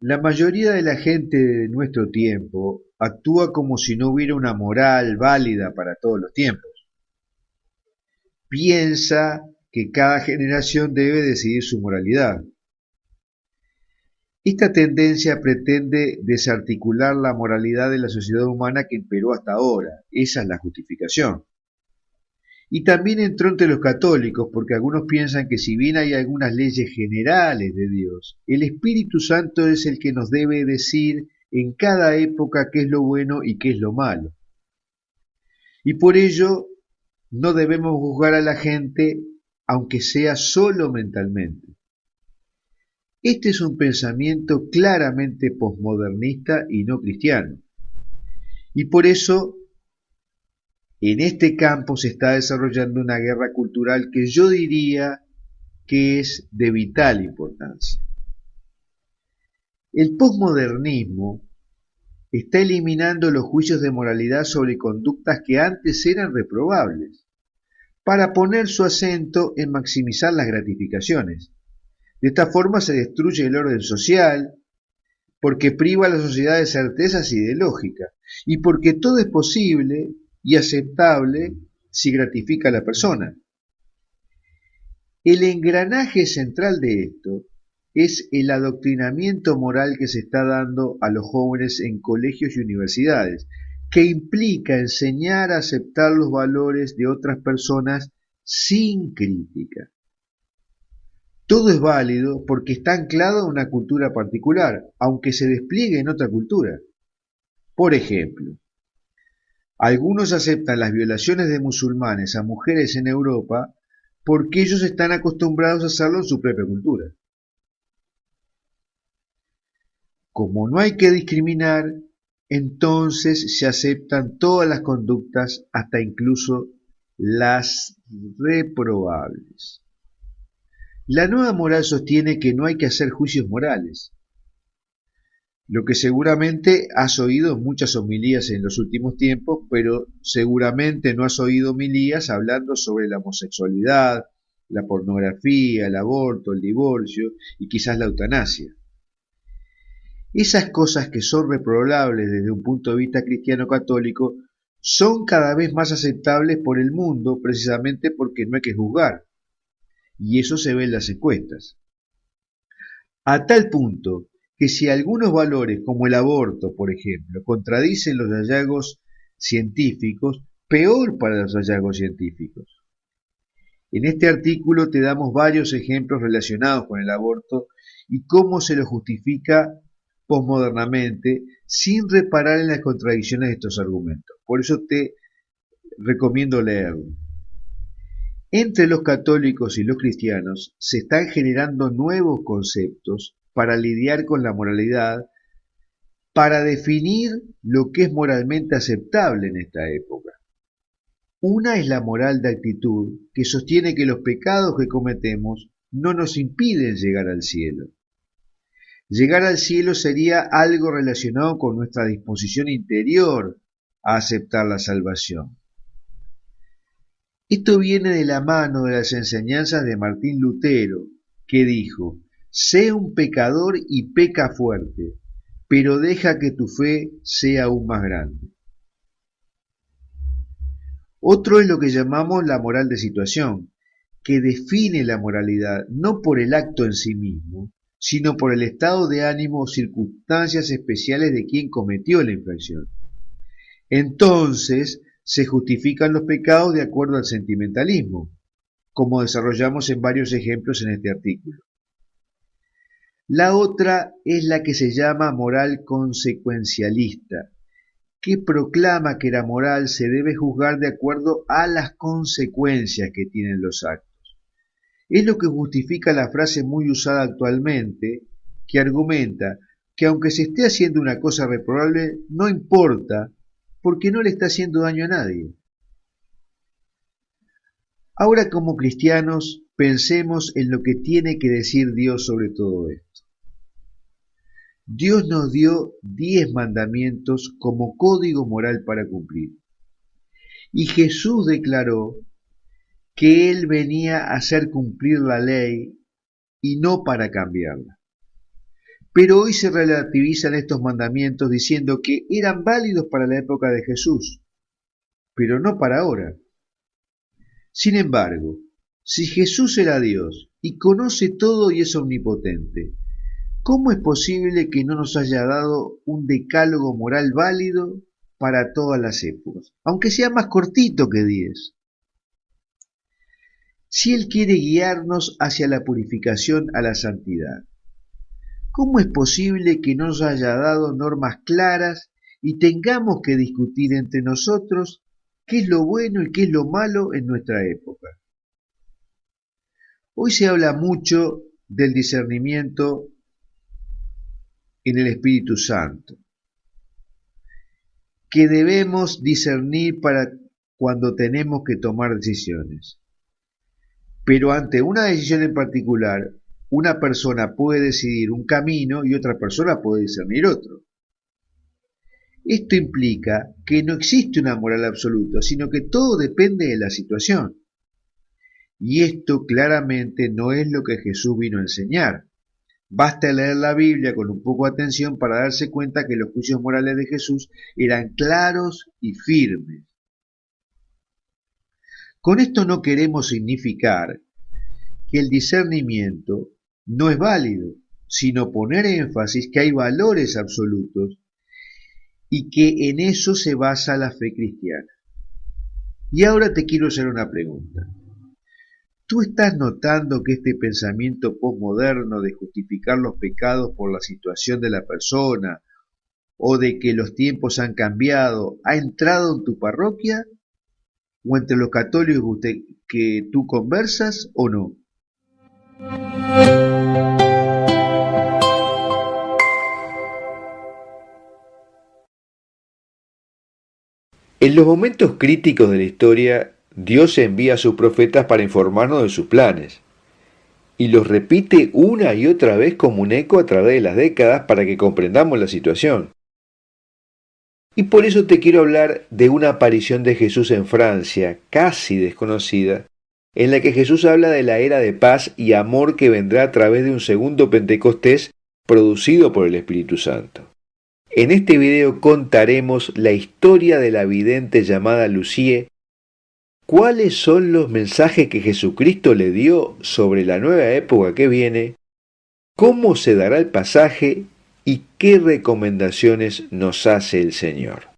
La mayoría de la gente de nuestro tiempo actúa como si no hubiera una moral válida para todos los tiempos. Piensa que cada generación debe decidir su moralidad. Esta tendencia pretende desarticular la moralidad de la sociedad humana que imperó hasta ahora. Esa es la justificación. Y también entró entre los católicos, porque algunos piensan que si bien hay algunas leyes generales de Dios, el Espíritu Santo es el que nos debe decir en cada época qué es lo bueno y qué es lo malo. Y por ello no debemos juzgar a la gente, aunque sea solo mentalmente. Este es un pensamiento claramente posmodernista y no cristiano. Y por eso en este campo se está desarrollando una guerra cultural que yo diría que es de vital importancia. El posmodernismo está eliminando los juicios de moralidad sobre conductas que antes eran reprobables, para poner su acento en maximizar las gratificaciones. De esta forma se destruye el orden social, porque priva a la sociedad de certezas y de lógica, y porque todo es posible y aceptable si gratifica a la persona. El engranaje central de esto es el adoctrinamiento moral que se está dando a los jóvenes en colegios y universidades, que implica enseñar a aceptar los valores de otras personas sin crítica. Todo es válido porque está anclado a una cultura particular, aunque se despliegue en otra cultura. Por ejemplo, algunos aceptan las violaciones de musulmanes a mujeres en Europa porque ellos están acostumbrados a hacerlo en su propia cultura. Como no hay que discriminar, entonces se aceptan todas las conductas, hasta incluso las reprobables. La nueva moral sostiene que no hay que hacer juicios morales, lo que seguramente has oído en muchas homilías en los últimos tiempos, pero seguramente no has oído homilías hablando sobre la homosexualidad, la pornografía, el aborto, el divorcio y quizás la eutanasia. Esas cosas que son reprobables desde un punto de vista cristiano católico son cada vez más aceptables por el mundo precisamente porque no hay que juzgar. Y eso se ve en las encuestas. A tal punto que si algunos valores como el aborto, por ejemplo, contradicen los hallazgos científicos, peor para los hallazgos científicos. En este artículo te damos varios ejemplos relacionados con el aborto y cómo se lo justifica posmodernamente sin reparar en las contradicciones de estos argumentos. Por eso te recomiendo leerlo. Entre los católicos y los cristianos se están generando nuevos conceptos para lidiar con la moralidad, para definir lo que es moralmente aceptable en esta época. Una es la moral de actitud, que sostiene que los pecados que cometemos no nos impiden llegar al cielo. Llegar al cielo sería algo relacionado con nuestra disposición interior a aceptar la salvación. Esto viene de la mano de las enseñanzas de Martín Lutero, que dijo: sé un pecador y peca fuerte, pero deja que tu fe sea aún más grande. Otro es lo que llamamos la moral de situación, que define la moralidad no por el acto en sí mismo, sino por el estado de ánimo o circunstancias especiales de quien cometió la infracción. Entonces, se justifican los pecados de acuerdo al sentimentalismo, como desarrollamos en varios ejemplos en este artículo. La otra es la que se llama moral consecuencialista, que proclama que la moral se debe juzgar de acuerdo a las consecuencias que tienen los actos. Es lo que justifica la frase muy usada actualmente, que argumenta que aunque se esté haciendo una cosa reprobable, no importa, porque no le está haciendo daño a nadie. Ahora, como cristianos, pensemos en lo que tiene que decir Dios sobre todo esto. Dios nos dio 10 mandamientos como código moral para cumplir. Y Jesús declaró que Él venía a hacer cumplir la ley y no para cambiarla. Pero hoy se relativizan estos mandamientos diciendo que eran válidos para la época de Jesús, pero no para ahora. Sin embargo, si Jesús era Dios y conoce todo y es omnipotente, ¿cómo es posible que no nos haya dado un decálogo moral válido para todas las épocas, aunque sea más cortito que 10? Si Él quiere guiarnos hacia la purificación a la santidad, ¿cómo es posible que no nos haya dado normas claras y tengamos que discutir entre nosotros qué es lo bueno y qué es lo malo en nuestra época? Hoy se habla mucho del discernimiento en el Espíritu Santo, que debemos discernir para cuando tenemos que tomar decisiones. Pero ante una decisión en particular, una persona puede decidir un camino y otra persona puede discernir otro. Esto implica que no existe una moral absoluta, sino que todo depende de la situación. Y esto claramente no es lo que Jesús vino a enseñar. Basta leer la Biblia con un poco de atención para darse cuenta que los juicios morales de Jesús eran claros y firmes. Con esto no queremos significar que el discernimiento no es válido, sino poner énfasis que hay valores absolutos y que en eso se basa la fe cristiana. Y ahora te quiero hacer una pregunta. ¿Tú estás notando que este pensamiento posmoderno de justificar los pecados por la situación de la persona o de que los tiempos han cambiado ha entrado en tu parroquia o entre los católicos que tú conversas o no? En los momentos críticos de la historia, Dios envía a sus profetas para informarnos de sus planes, y los repite una y otra vez como un eco a través de las décadas para que comprendamos la situación. Y por eso te quiero hablar de una aparición de Jesús en Francia, casi desconocida, en la que Jesús habla de la era de paz y amor que vendrá a través de un segundo Pentecostés producido por el Espíritu Santo. En este video contaremos la historia de la vidente llamada Lucie, cuáles son los mensajes que Jesucristo le dio sobre la nueva época que viene, cómo se dará el pasaje y qué recomendaciones nos hace el Señor.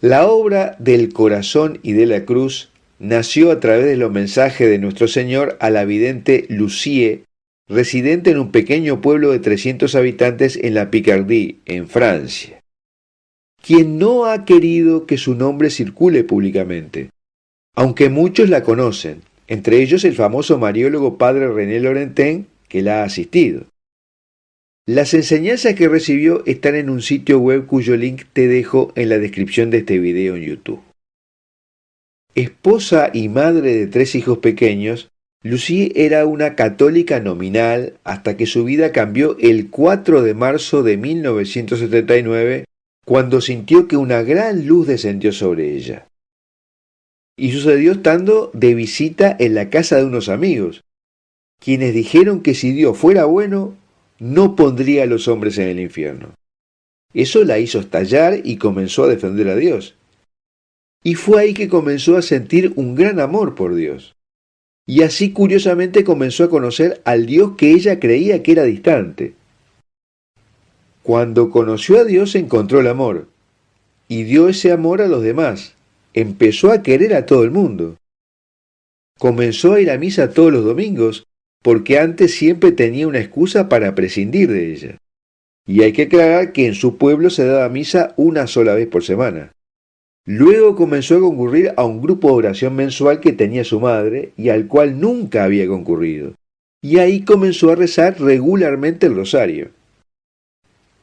La obra del corazón y de la cruz nació a través de los mensajes de nuestro Señor a la vidente Lucie, residente en un pequeño pueblo de 300 habitantes en la Picardie, en Francia, quien no ha querido que su nombre circule públicamente, aunque muchos la conocen, entre ellos el famoso mariólogo padre René Laurentin, que la ha asistido. Las enseñanzas que recibió están en un sitio web cuyo link te dejo en la descripción de este video en YouTube. Esposa y madre de 3 hijos pequeños, Lucie era una católica nominal hasta que su vida cambió el 4 de marzo de 1979, cuando sintió que una gran luz descendió sobre ella. Y sucedió estando de visita en la casa de unos amigos, quienes dijeron que si Dios fuera bueno, no pondría a los hombres en el infierno. Eso la hizo estallar y comenzó a defender a Dios. Y fue ahí que comenzó a sentir un gran amor por Dios. Y así curiosamente comenzó a conocer al Dios que ella creía que era distante. Cuando conoció a Dios encontró el amor, y dio ese amor a los demás. Empezó a querer a todo el mundo. Comenzó a ir a misa todos los domingos, porque antes siempre tenía una excusa para prescindir de ella. Y hay que aclarar que en su pueblo se daba misa una sola vez por semana. Luego comenzó a concurrir a un grupo de oración mensual que tenía su madre y al cual nunca había concurrido. Y ahí comenzó a rezar regularmente el rosario.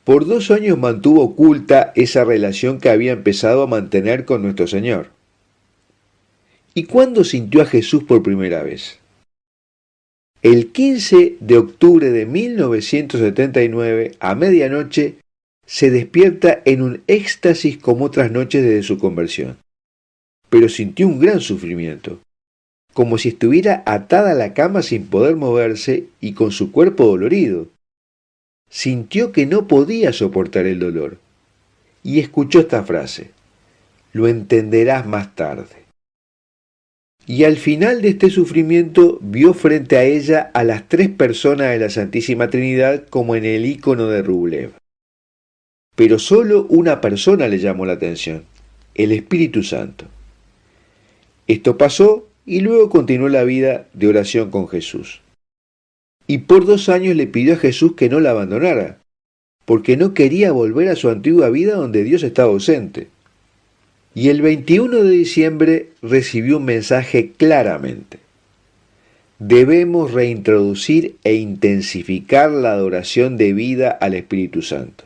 Por 2 años mantuvo oculta esa relación que había empezado a mantener con nuestro Señor. ¿Y cuándo sintió a Jesús por primera vez? El 15 de octubre de 1979, a medianoche, se despierta en un éxtasis como otras noches desde su conversión. Pero sintió un gran sufrimiento, como si estuviera atada a la cama sin poder moverse y con su cuerpo dolorido. Sintió que no podía soportar el dolor y escuchó esta frase: lo entenderás más tarde. Y al final de este sufrimiento vio frente a ella a las tres personas de la Santísima Trinidad como en el ícono de Rublev. Pero solo una persona le llamó la atención: el Espíritu Santo. Esto pasó y luego continuó la vida de oración con Jesús. Y por 2 años le pidió a Jesús que no la abandonara, porque no quería volver a su antigua vida donde Dios estaba ausente. Y el 21 de diciembre recibió un mensaje claramente: debemos reintroducir e intensificar la adoración debida al Espíritu Santo.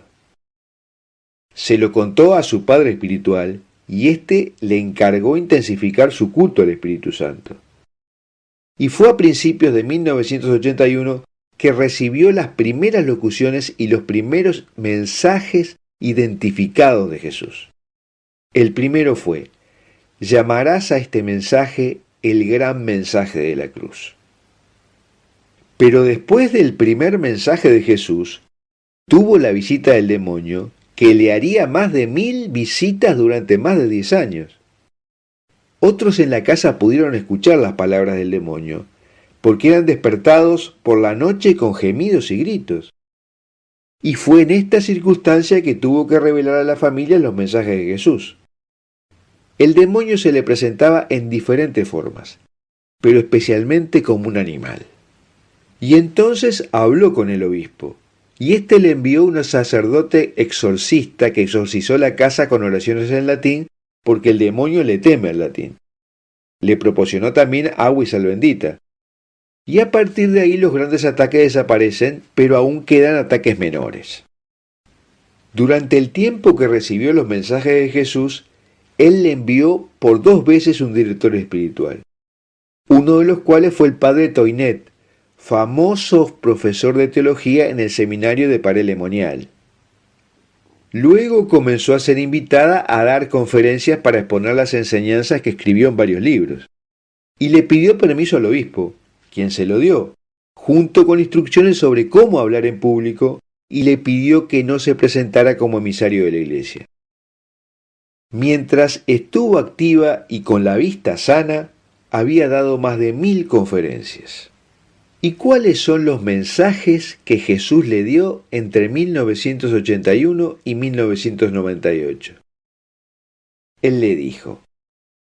Se lo contó a su padre espiritual y éste le encargó intensificar su culto al Espíritu Santo. Y fue a principios de 1981 que recibió las primeras locuciones y los primeros mensajes identificados de Jesús. El primero fue: llamarás a este mensaje el gran mensaje de la cruz. Pero después del primer mensaje de Jesús, tuvo la visita del demonio, que le haría más de 1000 visitas durante más de 10 años. Otros en la casa pudieron escuchar las palabras del demonio, porque eran despertados por la noche con gemidos y gritos. Y fue en esta circunstancia que tuvo que revelar a la familia los mensajes de Jesús. El demonio se le presentaba en diferentes formas, pero especialmente como un animal. Y entonces habló con el obispo, y éste le envió un sacerdote exorcista que exorcizó la casa con oraciones en latín, porque el demonio le teme al latín. Le proporcionó también agua y sal bendita. Y a partir de ahí los grandes ataques desaparecen, pero aún quedan ataques menores. Durante el tiempo que recibió los mensajes de Jesús, él le envió por 2 veces un director espiritual, uno de los cuales fue el padre Toinet, famoso profesor de teología en el seminario de Paray-le-Monial. Luego comenzó a ser invitada a dar conferencias para exponer las enseñanzas que escribió en varios libros, y le pidió permiso al obispo, quien se lo dio, junto con instrucciones sobre cómo hablar en público, y le pidió que no se presentara como emisario de la iglesia. Mientras estuvo activa y con la vista sana, había dado más de 1000 conferencias. ¿Y cuáles son los mensajes que Jesús le dio entre 1981 y 1998? Él le dijo: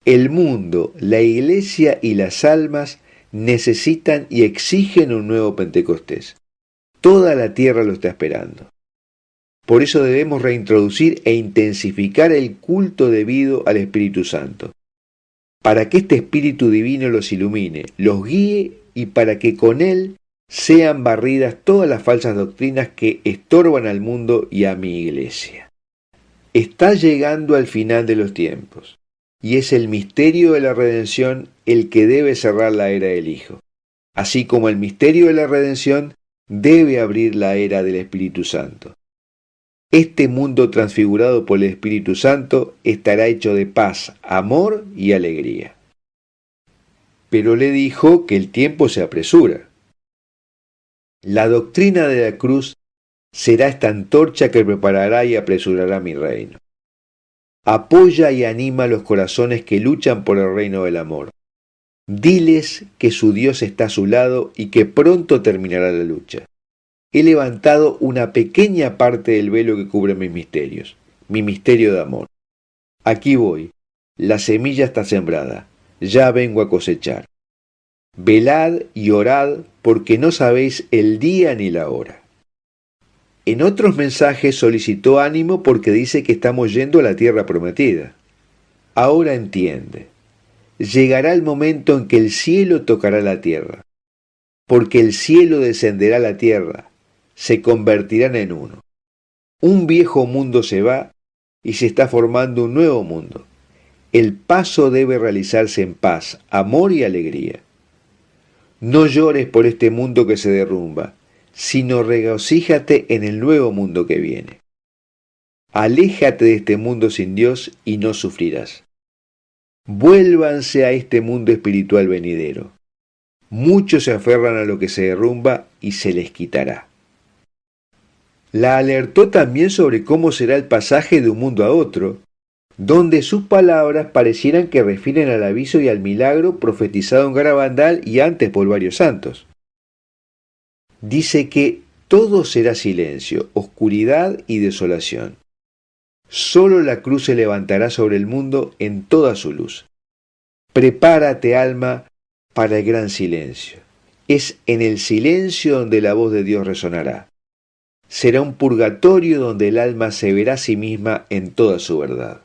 el mundo, la iglesia y las almas necesitan y exigen un nuevo Pentecostés. Toda la tierra lo está esperando. Por eso debemos reintroducir e intensificar el culto debido al Espíritu Santo, para que este Espíritu Divino los ilumine, los guíe y para que con él sean barridas todas las falsas doctrinas que estorban al mundo y a mi iglesia. Está llegando al final de los tiempos, y es el misterio de la redención el que debe cerrar la era del Hijo, así como el misterio de la redención debe abrir la era del Espíritu Santo. Este mundo transfigurado por el Espíritu Santo estará hecho de paz, amor y alegría. Pero le dijo que el tiempo se apresura. La doctrina de la cruz será esta antorcha que preparará y apresurará mi reino. Apoya y anima a los corazones que luchan por el reino del amor. Diles que su Dios está a su lado y que pronto terminará la lucha. He levantado una pequeña parte del velo que cubre mis misterios, mi misterio de amor. Aquí voy, la semilla está sembrada, ya vengo a cosechar. Velad y orad porque no sabéis el día ni la hora. En otros mensajes solicitó ánimo porque dice que estamos yendo a la tierra prometida. Ahora entiende. Llegará el momento en que el cielo tocará la tierra, porque el cielo descenderá a la tierra, se convertirán en uno. Un viejo mundo se va y se está formando un nuevo mundo. El paso debe realizarse en paz, amor y alegría. No llores por este mundo que se derrumba, sino regocíjate en el nuevo mundo que viene. Aléjate de este mundo sin Dios y no sufrirás. Vuélvanse a este mundo espiritual venidero. Muchos se aferran a lo que se derrumba y se les quitará. La alertó también sobre cómo será el pasaje de un mundo a otro, donde sus palabras parecieran que refieren al aviso y al milagro profetizado en Garabandal y antes por varios santos. Dice que todo será silencio, oscuridad y desolación. Solo la cruz se levantará sobre el mundo en toda su luz. Prepárate, alma, para el gran silencio. Es en el silencio donde la voz de Dios resonará. Será un purgatorio donde el alma se verá a sí misma en toda su verdad.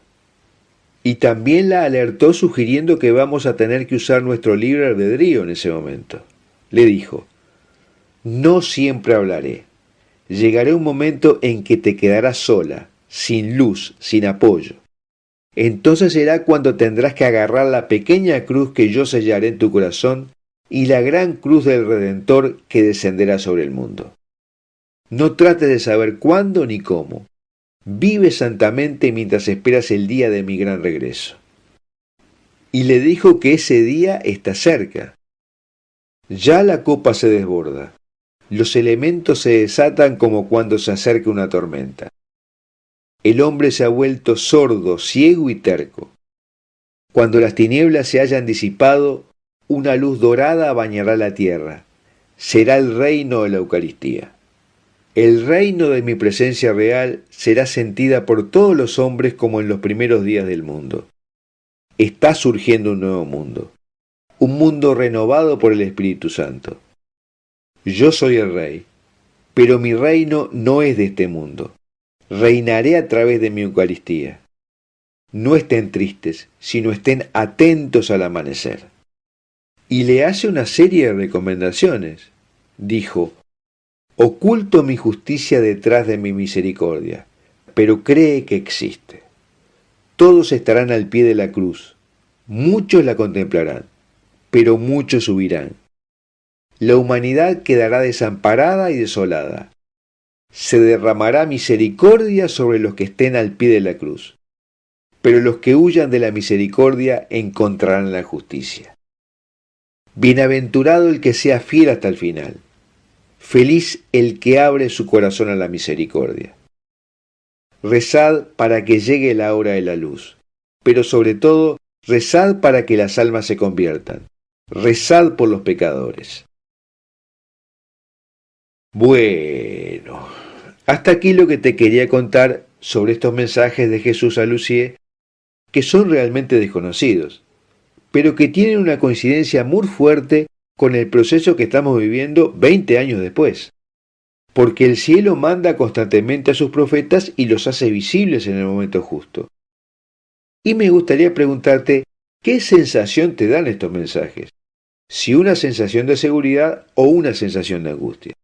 Y también la alertó sugiriendo que vamos a tener que usar nuestro libre albedrío en ese momento. Le dijo: no siempre hablaré. Llegará un momento en que te quedarás sola, sin luz, sin apoyo. Entonces será cuando tendrás que agarrar la pequeña cruz que yo sellaré en tu corazón y la gran cruz del Redentor que descenderá sobre el mundo. No trates de saber cuándo ni cómo. Vive santamente mientras esperas el día de mi gran regreso. Y le dijo que ese día está cerca. Ya la copa se desborda. Los elementos se desatan como cuando se acerca una tormenta. El hombre se ha vuelto sordo, ciego y terco. Cuando las tinieblas se hayan disipado, una luz dorada bañará la tierra. Será el reino de la Eucaristía. El reino de mi presencia real será sentida por todos los hombres como en los primeros días del mundo. Está surgiendo un nuevo mundo, un mundo renovado por el Espíritu Santo. Yo soy el Rey, pero mi reino no es de este mundo. Reinaré a través de mi Eucaristía. No estén tristes, sino estén atentos al amanecer. Y le hace una serie de recomendaciones. Dijo: oculto mi justicia detrás de mi misericordia, pero cree que existe. Todos estarán al pie de la cruz. Muchos la contemplarán, pero muchos huirán. La humanidad quedará desamparada y desolada. Se derramará misericordia sobre los que estén al pie de la cruz, pero los que huyan de la misericordia encontrarán la justicia. Bienaventurado el que sea fiel hasta el final. Feliz el que abre su corazón a la misericordia. Rezad para que llegue la hora de la luz, pero sobre todo, rezad para que las almas se conviertan. Rezad por los pecadores. Bueno, hasta aquí lo que te quería contar sobre estos mensajes de Jesús a Lucie, que son realmente desconocidos, pero que tienen una coincidencia muy fuerte con el proceso que estamos viviendo 20 años después. Porque el cielo manda constantemente a sus profetas y los hace visibles en el momento justo. Y me gustaría preguntarte, ¿qué sensación te dan estos mensajes? Si una sensación de seguridad o una sensación de angustia.